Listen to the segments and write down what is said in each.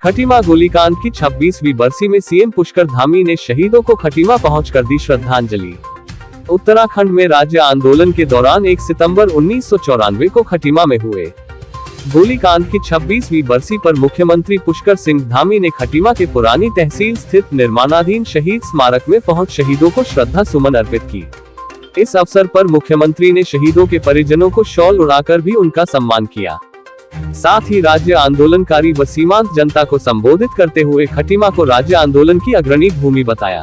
खटीमा गोलीकांड की 26वीं बरसी में सीएम पुष्कर धामी ने शहीदों को खटीमा पहुंचकर दी श्रद्धांजलि। उत्तराखंड में राज्य आंदोलन के दौरान 1 सितंबर 1994 को खटीमा में हुए गोलीकांड की 26वीं बरसी पर मुख्यमंत्री पुष्कर सिंह धामी ने खटीमा के पुरानी तहसील स्थित निर्माणाधीन शहीद स्मारक में पहुंच शहीदों को श्रद्धा सुमन अर्पित की। इस अवसर पर मुख्यमंत्री ने शहीदों के परिजनों को शॉल उड़ाकर भी उनका सम्मान किया। साथ ही राज्य आंदोलनकारी व सीमांत जनता को संबोधित करते हुए खटीमा को राज्य आंदोलन की अग्रणी भूमि बताया।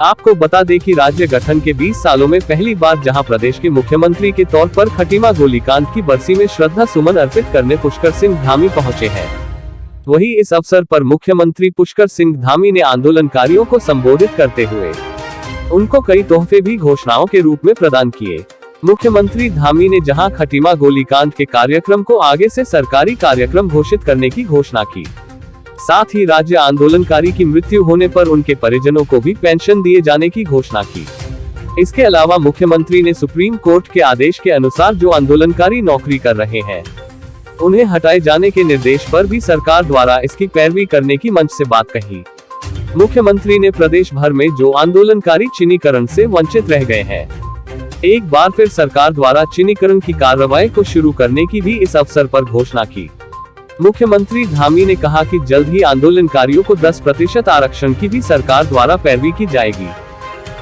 आपको बता दें कि राज्य गठन के 20 सालों में पहली बार जहां प्रदेश के मुख्यमंत्री के तौर पर खटीमा गोलीकांड की बरसी में श्रद्धा सुमन अर्पित करने पुष्कर सिंह धामी पहुंचे हैं, वहीं इस अवसर पर मुख्यमंत्री पुष्कर सिंह धामी ने आंदोलनकारियों को संबोधित करते हुए उनको कई तोहफे भी घोषणाओं के रूप में प्रदान किए। मुख्यमंत्री धामी ने जहां खटीमा गोलीकांड के कार्यक्रम को आगे से सरकारी कार्यक्रम घोषित करने की घोषणा की, साथ ही राज्य आंदोलनकारी की मृत्यु होने पर उनके परिजनों को भी पेंशन दिए जाने की घोषणा की। इसके अलावा मुख्यमंत्री ने सुप्रीम कोर्ट के आदेश के अनुसार जो आंदोलनकारी नौकरी कर रहे हैं उन्हें हटाए जाने के निर्देश पर भी सरकार द्वारा इसकी पैरवी करने की मंच से बात कही। मुख्यमंत्री ने प्रदेश भर में जो आंदोलनकारी चिन्हीकरण से वंचित रह गए हैं, एक बार फिर सरकार द्वारा चिन्हीकरण की कार्रवाई को शुरू करने की भी इस अवसर पर घोषणा की। मुख्यमंत्री धामी ने कहा कि जल्द ही आंदोलनकारियों को 10% आरक्षण की भी सरकार द्वारा पैरवी की जाएगी।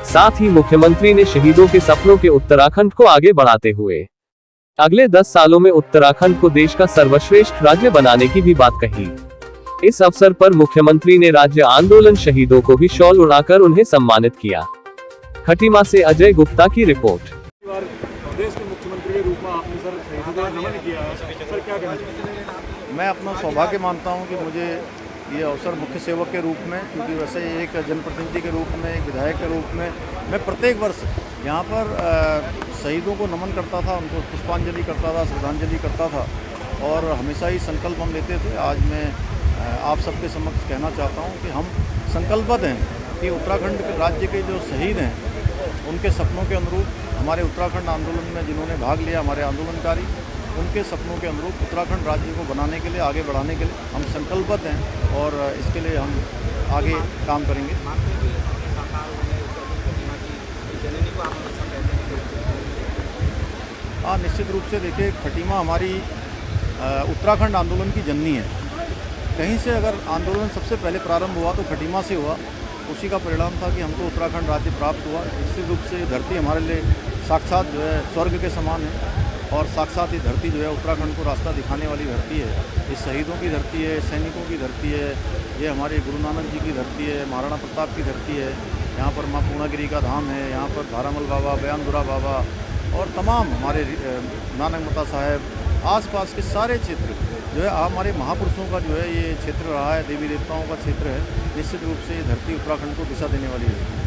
साथ ही मुख्यमंत्री ने शहीदों के सपनों के उत्तराखंड को आगे बढ़ाते हुए अगले 10 सालों में उत्तराखंड को देश का सर्वश्रेष्ठ राज्य बनाने की भी बात कही। इस अवसर पर मुख्यमंत्री ने राज्य आंदोलन शहीदों को भी शॉल उड़ाकर उन्हें सम्मानित किया। खटीमा से अजय गुप्ता की रिपोर्ट। प्रदेश के मुख्यमंत्री के रूप में आपने सर शहीदों को नमन किया है, सर क्या कहना चाहते हैं? मैं अपना सौभाग्य मानता हूं कि मुझे ये अवसर मुख्य सेवक के रूप में, क्योंकि वैसे एक जनप्रतिनिधि के रूप में, एक विधायक के रूप में मैं प्रत्येक वर्ष यहाँ पर शहीदों को नमन करता था, उनको पुष्पांजलि करता था, श्रद्धांजलि करता था और हमेशा ही संकल्प हम लेते थे। आज मैं आप सबके समक्ष कहना चाहता हूँ कि हम संकल्पबद्ध हैं कि उत्तराखंड के राज्य के जो शहीद हैं उनके सपनों के अनुरूप, हमारे उत्तराखंड आंदोलन में जिन्होंने भाग लिया, हमारे आंदोलनकारी, उनके सपनों के अनुरूप उत्तराखंड राज्य को बनाने के लिए, आगे बढ़ाने के लिए हम संकल्पबद्ध हैं और इसके लिए हम आगे काम करेंगे। हाँ, निश्चित रूप से देखिए, खटीमा हमारी उत्तराखंड आंदोलन की जननी है। कहीं से अगर आंदोलन सबसे पहले प्रारंभ हुआ तो खटीमा से हुआ। उसी का परिणाम था कि हमको उत्तराखंड राज्य प्राप्त हुआ। निश्चित रूप से धरती हमारे लिए साक्षात जो है स्वर्ग के समान है और साक्षात ये धरती जो है उत्तराखंड को रास्ता दिखाने वाली धरती है। ये शहीदों की धरती है, सैनिकों की धरती है, ये हमारे गुरु नानक जी की धरती है, महाराणा प्रताप की धरती है। यहाँ पर माँ पूर्णागिरी का धाम है, यहाँ पर धारामल बाबा, बयानदुरा बाबा और तमाम हमारे नानक मता साहब, आसपास के सारे क्षेत्र जो है हमारे महापुरुषों का जो है ये क्षेत्र रहा है, देवी देवताओं का क्षेत्र है। निश्चित रूप से ये धरती उत्तराखंड को दिशा देने वाली है।